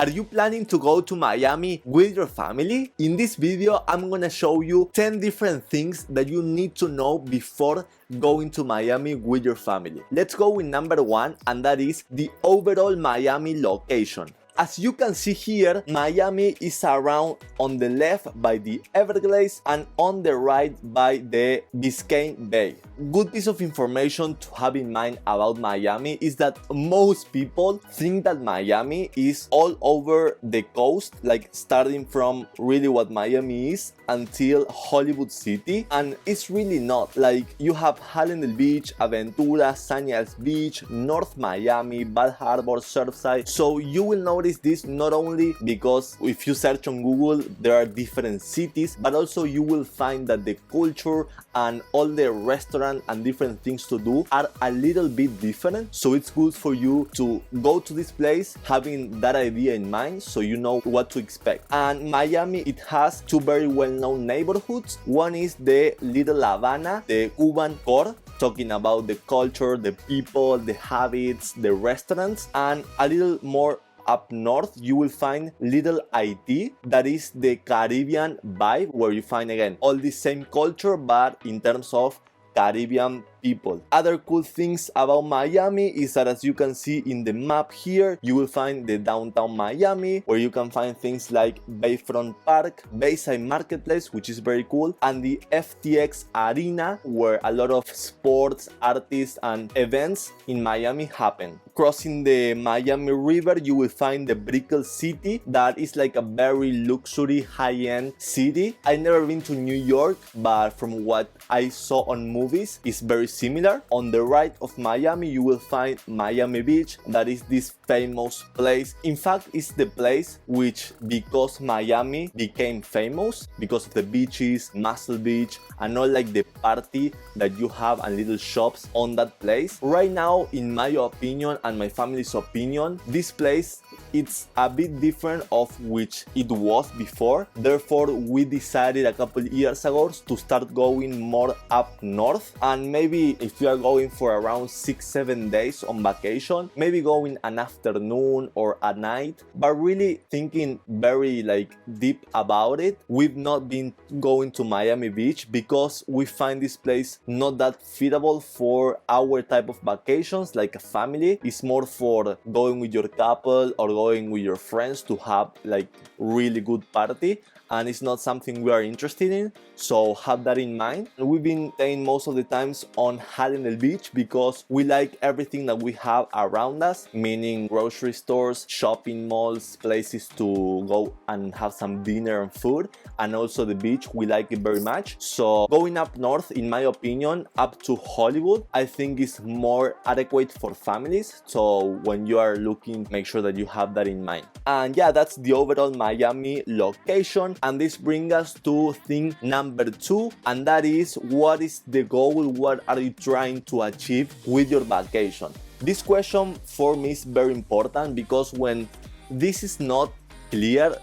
Are you planning to go to Miami with your family? In this video, I'm gonna show you 10 different things that you need to know before going to Miami with your family. Let's go with number 1, and that is the overall Miami location. As you can see here, Miami is around on the left by the Everglades and on the right by the Biscayne Bay. Good piece of information to have in mind about Miami is that most people think that Miami is all over the coast, like starting from really what Miami is until Hollywood City, and it's really not. Like, you have Hallandale Beach, Aventura, Sanyals Beach, North Miami, Bal Harbour, Surfside. So you will notice this not only because if you search on Google there are different cities, but also you will find that the culture and all the restaurants and different things to do are a little bit different. So it's good for you to go to this place having that idea in mind so you know what to expect. And Miami, it has two very well-known neighborhoods. One is the Little Havana, the Cuban core, talking about the culture, the people, the habits, the restaurants. And a little more up north, you will find Little Haiti, that is the Caribbean vibe, where you find again all the same culture but in terms of Caribbean people. Other cool things about Miami is that, as you can see in the map here, you will find the downtown Miami, where you can find things like Bayfront Park, Bayside Marketplace, which is very cool, and the FTX Arena, where a lot of sports, artists, and events in Miami happen. Crossing the Miami River, you will find the Brickell City, that is like a very luxury, high-end city. I've never been to New York, but from what I saw on movies, it's very similar. On the right of Miami, you will find Miami Beach, that is this famous place. In fact, it's the place which, because Miami became famous because of the beaches, Muscle Beach, and all like the party that you have and little shops on that place. Right now, in my opinion and my family's opinion, this place, it's a bit different of which it was before. Therefore, we decided a couple years ago to start going more up north, and maybe if you are going for around 6-7 days on vacation, maybe going an afternoon or a night. But really thinking very like deep about it, we've not been going to Miami Beach because we find this place not that fitable for our type of vacations, like a family. It's more for going with your couple or going with your friends to have like really good party, and it's not something we are interested in, so have that in mind. We've been staying most of the times on Hallandale Beach because we like everything that we have around us, meaning grocery stores, shopping malls, places to go and have some dinner and food, and also the beach, we like it very much. So going up north, in my opinion, up to Hollywood, I think is more adequate for families. So when you are looking, make sure that you have that in mind. And yeah, that's the overall Miami location. And this brings us to thing number 2, and that is, what is the goal? What are you trying to achieve with your vacation? This question for me is very important because when this is not clear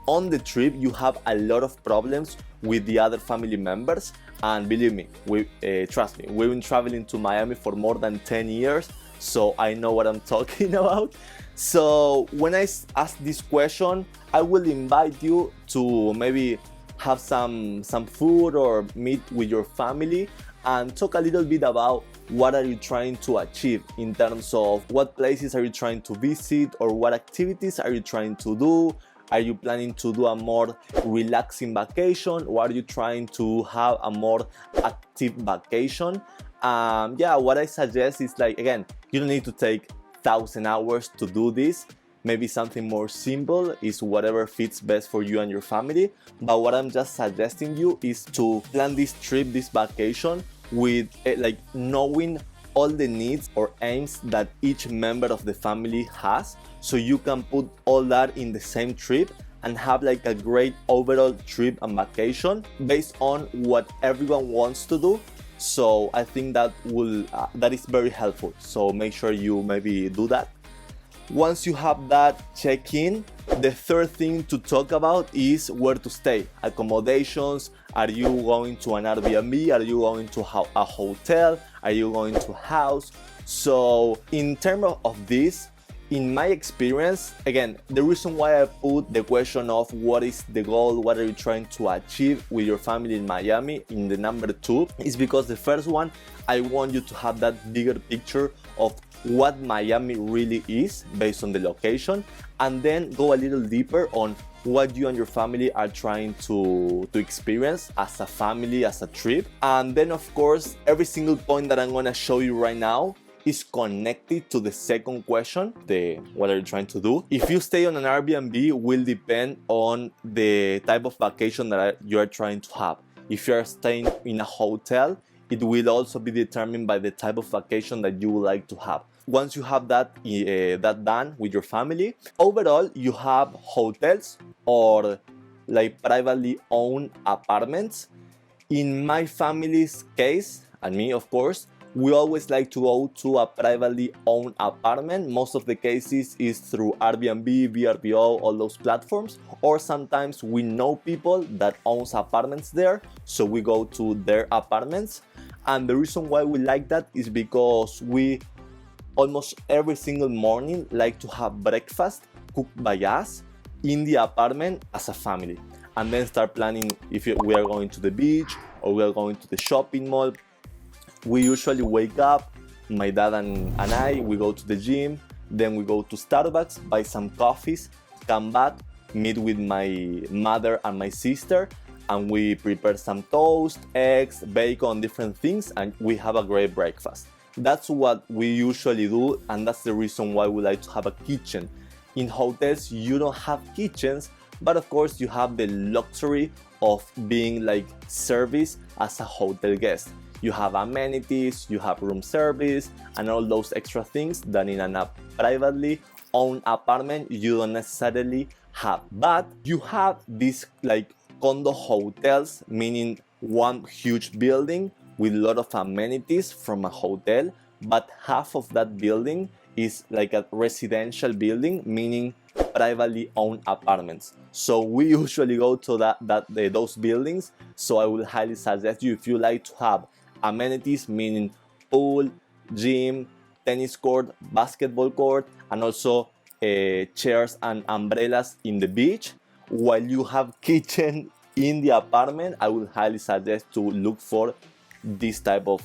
on the trip, you have a lot of problems with the other family members. And believe me, trust me, we've been traveling to Miami for more than 10 years, so I know what I'm talking about. So when I ask this question, I will invite you to maybe have some food or meet with your family and talk a little bit about what are you trying to achieve in terms of what places are you trying to visit, or what activities are you trying to do. Are you planning to do a more relaxing vacation, or are you trying to have a more active vacation? Yeah, what I suggest is, like, again, you don't need to take 1,000 hours to do this. Maybe something more simple is whatever fits best for you and your family. But what I'm just suggesting you is to plan this trip, this vacation, with like knowing all the needs or aims that each member of the family has, so you can put all that in the same trip and have like a great overall trip and vacation based on what everyone wants to do. So I think that is very helpful. So make sure you maybe do that. Once you have that check-in, the third thing to talk about is where to stay. Accommodations. Are you going to an Airbnb? Are you going to a hotel? Are you going to a house? So in terms of this, in my experience, again, the reason why I put the question of what is the goal, what are you trying to achieve with your family in Miami in the number 2 is because the first one, I want you to have that bigger picture of what Miami really is based on the location, and then go a little deeper on what you and your family are trying to experience as a family, as a trip. And then of course, every single point that I'm gonna show you right now is connected to the second question, the what are you trying to do. If you stay on an Airbnb will depend on the type of vacation that you are trying to have. If you are staying in a hotel, it will also be determined by the type of vacation that you would like to have. Once you have that done with your family, overall you have hotels or like privately owned apartments. In my family's case, and me of course, we always like to go to a privately owned apartment. Most of the cases is through Airbnb, VRBO, all those platforms, or sometimes we know people that owns apartments there, so we go to their apartments. And the reason why we like that is because we almost every single morning like to have breakfast cooked by us in the apartment as a family, and then start planning if we are going to the beach or we are going to the shopping mall. We usually wake up, my dad and I, we go to the gym, then we go to Starbucks, buy some coffees, come back, meet with my mother and my sister, and we prepare some toast, eggs, bacon, different things, and we have a great breakfast. That's what we usually do, and that's the reason why we like to have a kitchen. In hotels, you don't have kitchens, but of course you have the luxury of being like service as a hotel guest. You have amenities, you have room service, and all those extra things that in a privately owned apartment you don't necessarily have. But you have these like condo hotels, meaning one huge building with a lot of amenities from a hotel, but half of that building is like a residential building, meaning privately owned apartments. So we usually go to those buildings. So I would highly suggest you, if you like to have amenities, meaning pool, gym, tennis court, basketball court, and also chairs and umbrellas in the beach, while you have kitchen in the apartment, I would highly suggest to look for this type of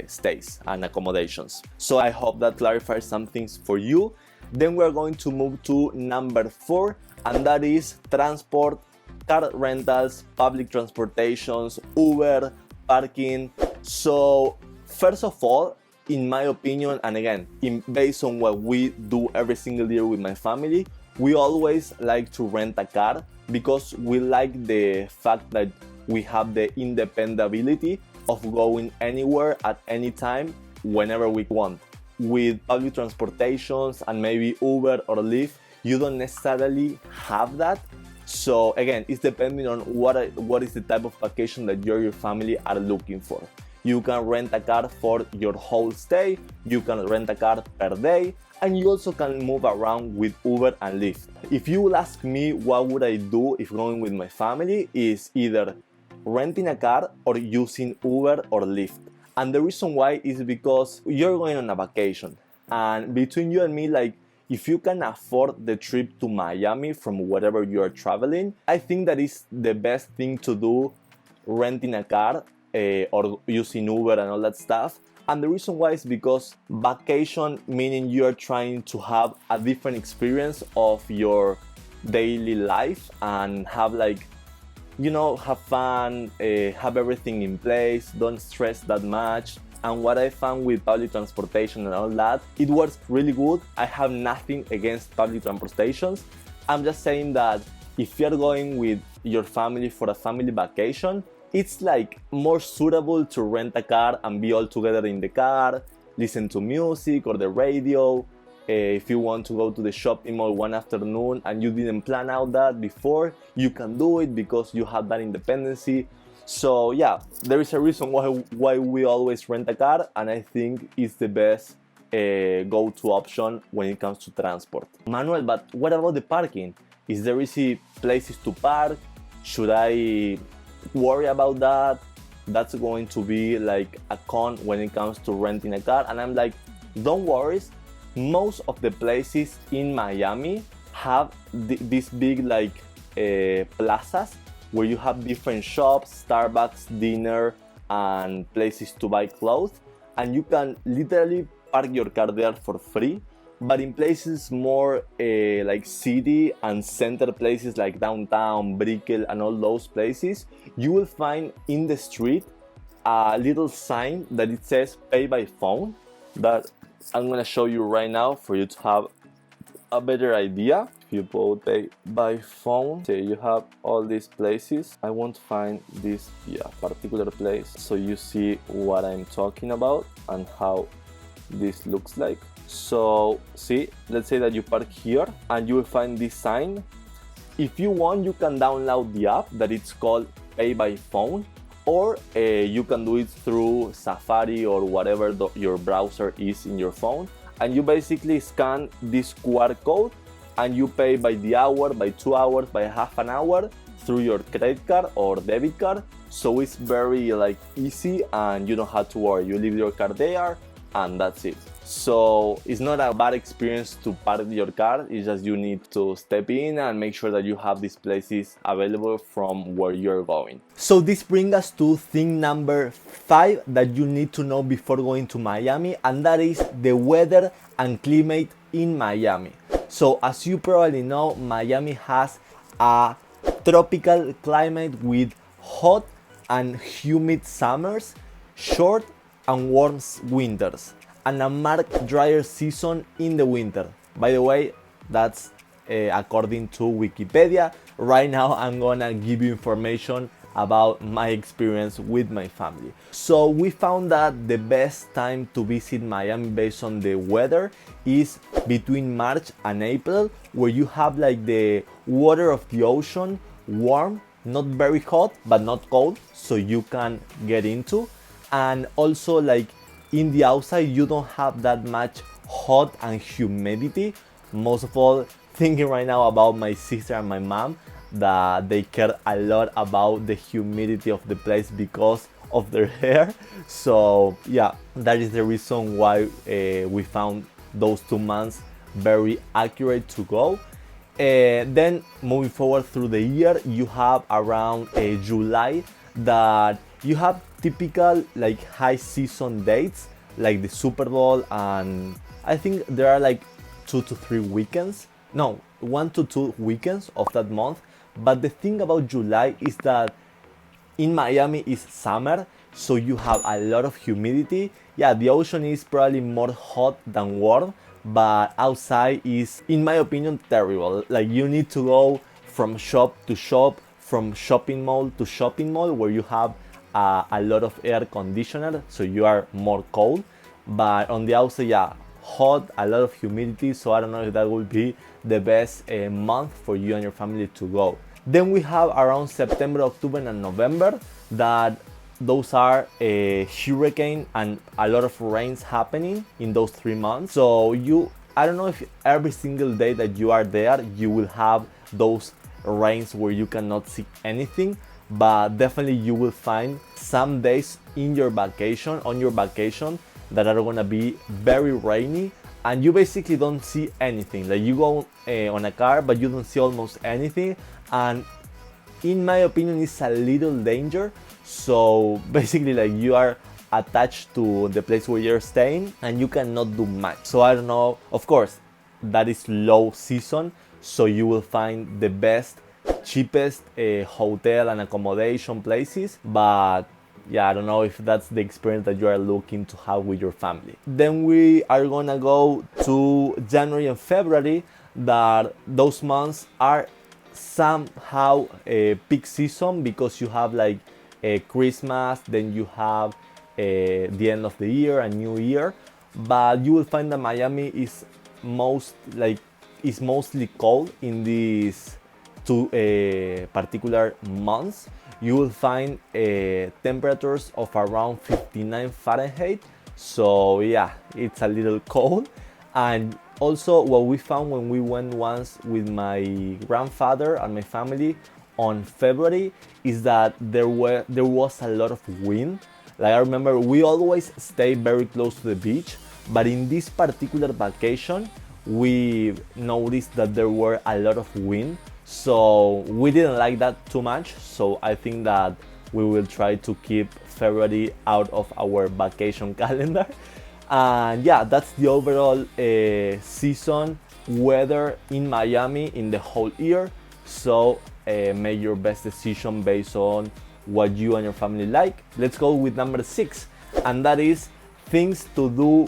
stays and accommodations. So I hope that clarifies some things for you. Then we're going to move to number 4, and that is transport, car rentals, public transportations, Uber, parking. So first of all, in my opinion, and again, based on what we do every single year with my family, we always like to rent a car because we like the fact that we have the independability of going anywhere at any time whenever we want. With public transportations and maybe Uber or Lyft, you don't necessarily have that. So again, it's depending on what is the type of vacation that you or your family are looking for. You can rent a car for your whole stay, you can rent a car per day, and you also can move around with Uber and Lyft. If you will ask me what would I do if going with my family, is either renting a car or using Uber or Lyft. And the reason why is because you're going on a vacation, and between you and me, like, if you can afford the trip to Miami from wherever you are traveling, I think that is the best thing to do, renting a car or using Uber and all that stuff. And the reason why is because vacation, meaning you are trying to have a different experience of your daily life and have like, you know, have fun, have everything in place, don't stress that much. And what I found with public transportation and all that, it works really good. I have nothing against public transportations. I'm just saying that if you're going with your family for a family vacation, it's like more suitable to rent a car and be all together in the car, listen to music or the radio. If you want to go to the shopping mall one afternoon and you didn't plan out that before, you can do it because you have that independency. So yeah, there is a reason why we always rent a car, and I think it's the best go-to option when it comes to transport. Manuel, but what about the parking? Is there easy places to park? Should I worry about that? That's going to be like a con when it comes to renting a car. And I'm like, don't worry. most of the places in Miami have these big like plazas where you have different shops, Starbucks, dinner, and places to buy clothes, and you can literally park your car there for free. But in places more like city and center places like downtown, Brickell, and all those places, you will find in the street a little sign that it says pay by phone, that I'm gonna show you right now for you to have a better idea. If you put pay by phone, say you have all these places. I won't find this particular place, so you see what I'm talking about and how this looks like. So see, let's say that you park here and you will find this sign. If you want, you can download the app that it's called pay by phone, or you can do it through Safari or whatever your browser is in your phone, and you basically scan this QR code and you pay by the hour, by 2 hours, by half an hour through your credit card or debit card. So it's very like easy and you don't have to worry. You leave your car there and that's it. So it's not a bad experience to park your car, it's just you need to step in and make sure that you have these places available from where you're going. So this brings us to thing number 5 that you need to know before going to Miami, and that is the weather and climate in Miami. So as you probably know, Miami has a tropical climate with hot and humid summers, short and warm winters, and a marked drier season in the winter. By the way, that's according to Wikipedia. Right now I'm gonna give you information about my experience with my family. So we found that the best time to visit Miami based on the weather is between March and April, where you have like the water of the ocean warm, not very hot but not cold, so you can get into. And also like in the outside you don't have that much hot and humidity. Most of all, thinking right now about my sister and my mom, that they care a lot about the humidity of the place because of their hair. So yeah, that is the reason why we found those 2 months very accurate to go. Then moving forward through the year, you have around July that you have typical like high season dates like the Super Bowl, and I think there are like 1 to 2 weekends of that month. But the thing about July is that in Miami is summer, so you have a lot of humidity. Yeah, the ocean is probably more hot than warm, but outside is, in my opinion, terrible. Like you need to go from shop to shop, from shopping mall to shopping mall, where you have a lot of air conditioner, so you are more cold. But on the outside, yeah, hot, a lot of humidity, so I don't know if that will be the best month for you and your family to go. Then we have around September, October, and November, that those are a hurricane and a lot of rains happening in those 3 months. So I don't know if every single day that you are there you will have those rains where you cannot see anything, but definitely you will find some days on your vacation that are gonna be very rainy and you basically don't see anything. Like you go on a car but you don't see almost anything, and in my opinion it's a little danger. So basically like you are attached to the place where you're staying and you cannot do much. So I don't know, of course that is low season, so you will find the best, cheapest hotel and accommodation places, but yeah, I don't know if that's the experience that you are looking to have with your family. Then we are gonna go to January and February, that those months are somehow a peak season because you have like Christmas, then you have the end of the year and New Year. But you will find that Miami is mostly cold in these 2 particular months. You will find temperatures of around 59 Fahrenheit. So yeah, it's a little cold. And also what we found when we went once with my grandfather and my family on February is that there was a lot of wind. Like I remember we always stay very close to the beach, but in this particular vacation we noticed that there were a lot of wind, so we didn't like that too much. So I think that we will try to keep February out of our vacation calendar. And yeah, that's the overall season weather in Miami in the whole year. So make your best decision based on what you and your family like. Let's go with number 6, and that is things to do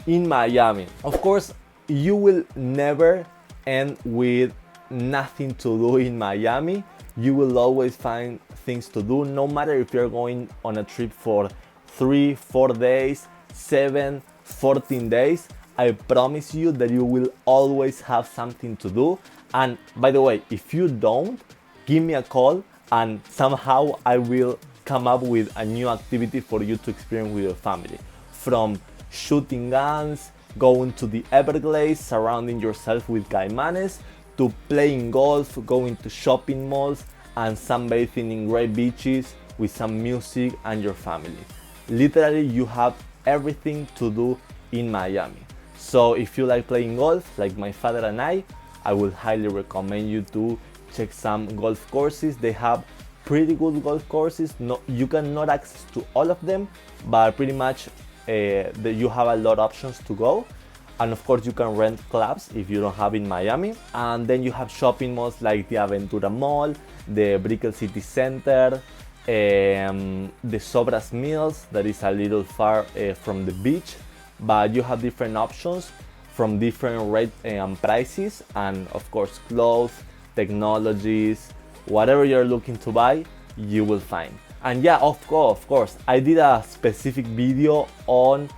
in Miami. Of course, you will never end with nothing to do in Miami. You will always find things to do, no matter if you're going on a trip for 3-4 days, 7, 14 days. I promise you that you will always have something to do. And by the way, if you don't, give me a call and somehow I will come up with a new activity for you to experience with your family. From shooting guns, going to the Everglades, surrounding yourself with caimanes, to playing golf, going to shopping malls, and sunbathing in great beaches with some music and your family. Literally, you have everything to do in Miami. So if you like playing golf, like my father and I will highly recommend you to check some golf courses. They have pretty good golf courses. No, you cannot access to all of them, but pretty much you have a lot of options to go. And of course you can rent clubs if you don't have in Miami. And then you have shopping malls like the Aventura Mall, the Brickell City Center, the Sobras Mills that is a little far from the beach, but you have different options from different rates and prices, and of course clothes, technologies, whatever you're looking to buy, you will find. And yeah, of course, I did a specific video on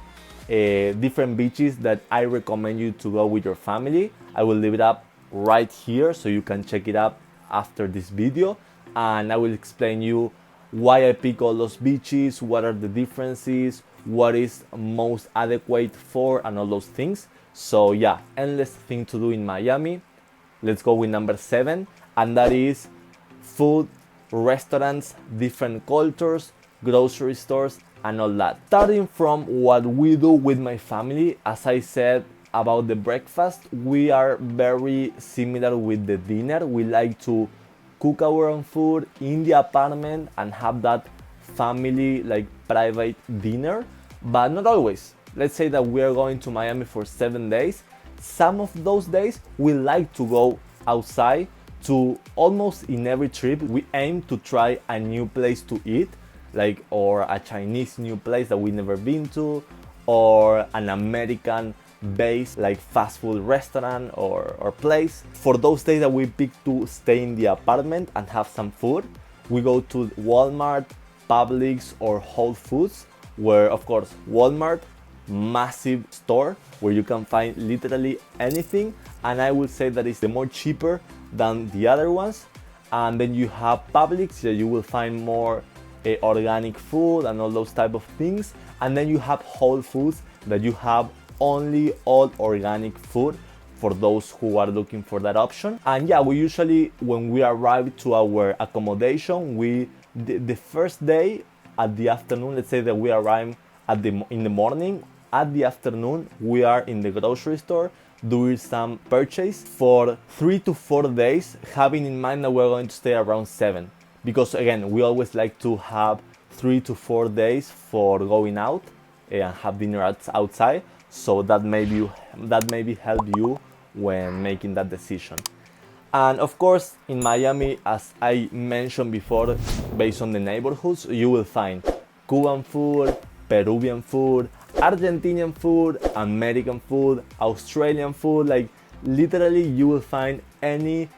different beaches that I recommend you to go with your family. I will leave it up right here so you can check it out after this video, and I will explain you why I pick all those beaches, what are the differences, what is most adequate for, and all those things. So yeah, endless thing to do in Miami. Let's go with number 7, and that is food, restaurants, different cultures, grocery stores, and all that. Starting from what we do with my family, as I said about the breakfast, we are very similar with the dinner. We like to cook our own food in the apartment and have that family like private dinner, but not always. Let's say that we are going to Miami for 7 days. Some of those days we like to go outside. To almost in every trip we aim to try a new place to eat, like, or a Chinese new place that we never been to, or an American based like fast food restaurant or place. For those days that we pick to stay in the apartment and have some food, we go to Walmart, Publix, or Whole Foods, where of course Walmart, massive store where you can find literally anything, and I would say that it's the more cheaper than the other ones. And then you have Publix, that you will find more organic food and all those type of things. And then you have Whole Foods, that you have only all organic food for those who are looking for that option. And yeah, we usually, when we arrive to our accommodation, the first day at the afternoon, let's say that we arrive in the morning, at the afternoon we are in the grocery store doing some purchase for 3 to 4 days, having in mind that we're going to stay around 7, because again, we always like to have 3 to 4 days for going out and have dinner outside. So that maybe help you when making that decision. And of course, in Miami, as I mentioned before, based on the neighborhoods, you will find Cuban food, Peruvian food, Argentinian food, American food, Australian food. Like literally you will find any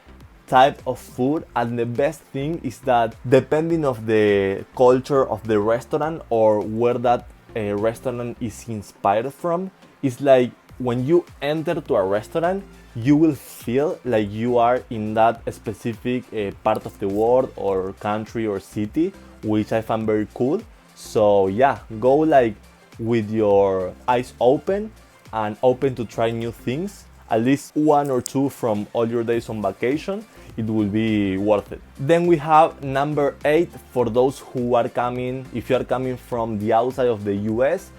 type of food. And the best thing is that depending of the culture of the restaurant or where that restaurant is inspired from, it's like when you enter to a restaurant, you will feel like you are in that specific part of the world or country or city, which I find very cool. So yeah, go like with your eyes open and open to try new things, at least 1 or 2 from all your days on vacation. It will be worth it. Then we have number 8 for those who are coming, if you are coming from the outside of the US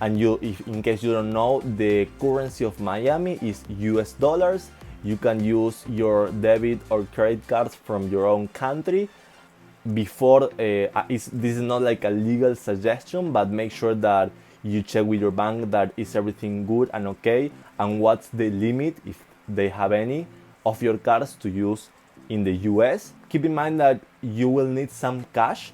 And if in case you don't know, the currency of Miami is US dollars. You can use your debit or credit cards from your own country. Before, this is not like a legal suggestion, but make sure that you check with your bank that is everything good and okay, and what's the limit, if they have any, of your cards to use in the US. Keep in mind that you will need some cash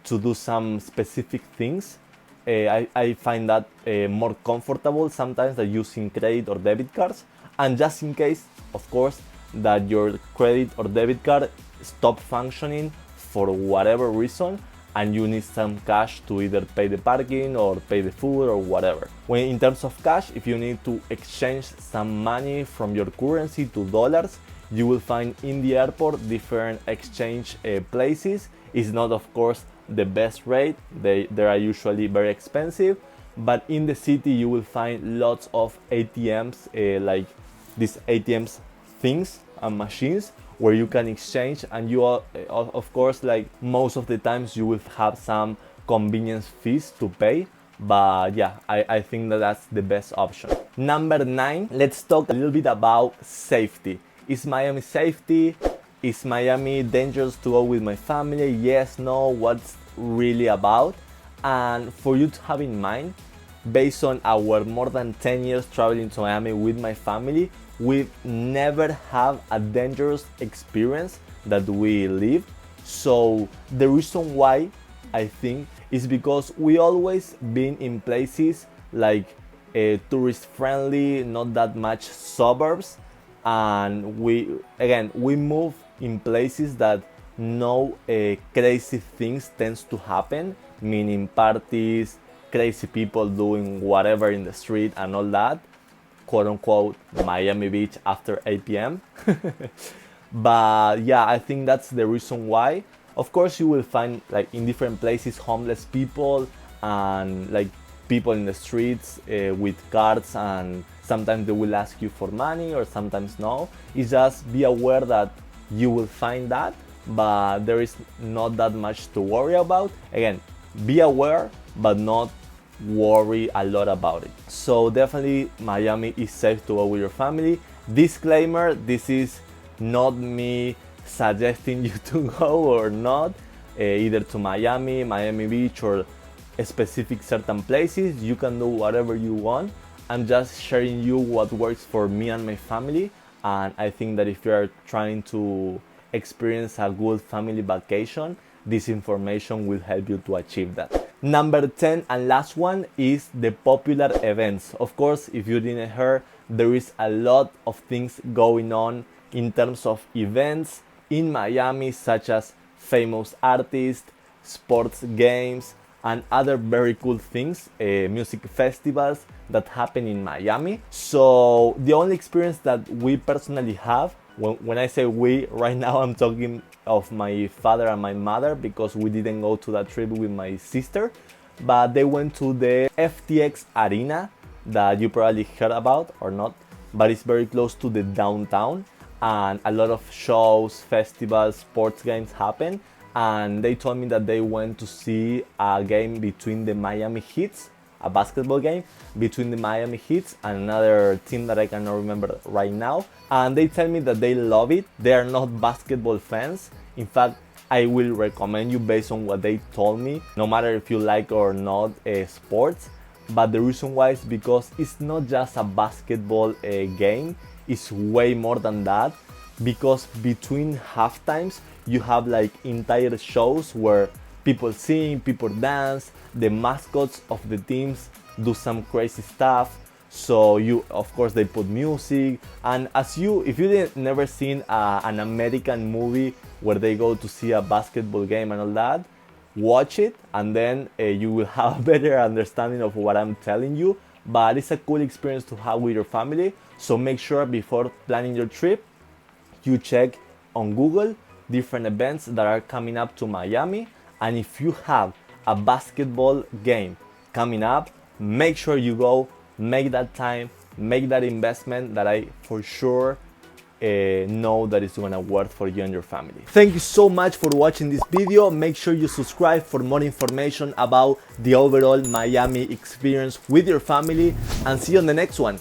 to do some specific things. I find that more comfortable sometimes than using credit or debit cards. And just in case, of course, that your credit or debit card stop functioning for whatever reason, and you need some cash to either pay the parking or pay the food or whatever. When in terms of cash, if you need to exchange some money from your currency to dollars, you will find in the airport different exchange places. It's not, of course, the best rate. They are usually very expensive, but in the city you will find lots of ATMs, like these ATMs things and machines where you can exchange, and you are, of course, like most of the times you will have some convenience fees to pay, but yeah, I think that that's the best option. Number 9, let's talk a little bit about safety. Is Miami safety? Is Miami dangerous to go with my family? Yes, no, what's really about? And for you to have in mind, based on our more than 10 years traveling to Miami with my family, we've never had a dangerous experience that we lived. So the reason why, I think, is because we always been in places like tourist friendly, not that much suburbs, and we move in places that no crazy things tends to happen, meaning parties, crazy people doing whatever in the street and all that, quote unquote Miami Beach after 8 p.m. But yeah, I think that's the reason why. Of course, you will find like in different places homeless people and like people in the streets with cards, and sometimes they will ask you for money or sometimes no. It's just be aware that you will find that, but there is not that much to worry about. Again, be aware, but not worry a lot about it. So definitely Miami is safe to go with your family. Disclaimer, this is not me suggesting you to go or not, either to Miami, Miami Beach, or specific certain places. You can do whatever you want. I'm just sharing you what works for me and my family, and I think that if you are trying to experience a good family vacation, this information will help you to achieve that. Number 10 and last one is the popular events. Of course, if you didn't hear, there is a lot of things going on in terms of events in Miami, such as famous artists, sports games, and other very cool things, music festivals that happen in Miami. So the only experience that we personally have, when I say we, right now I'm talking of my father and my mother, because we didn't go to that trip with my sister, but they went to the FTX Arena that you probably heard about or not, but it's very close to the downtown, and a lot of shows, festivals, sports games happen. And they told me that they went to see a game between the Miami Heats, a basketball game between the Miami Heats and another team that I cannot remember right now. And they tell me that they love it. They are not basketball fans. In fact, I will recommend you based on what they told me, no matter if you like or not sports. But the reason why is because it's not just a basketball game, it's way more than that. Because between half times you have like entire shows where people sing, people dance, the mascots of the teams do some crazy stuff. So of course they put music, and if you never seen an American movie where they go to see a basketball game and all that, watch it, and then you will have a better understanding of what I'm telling you. But it's a cool experience to have with your family. So make sure before planning your trip, you check on Google different events that are coming up to Miami, and if you have a basketball game coming up, make sure you go, make that time, make that investment that I for sure know that it's gonna work for you and your family. Thank you so much for watching this video. Make sure you subscribe for more information about the overall Miami experience with your family, and see you on the next one.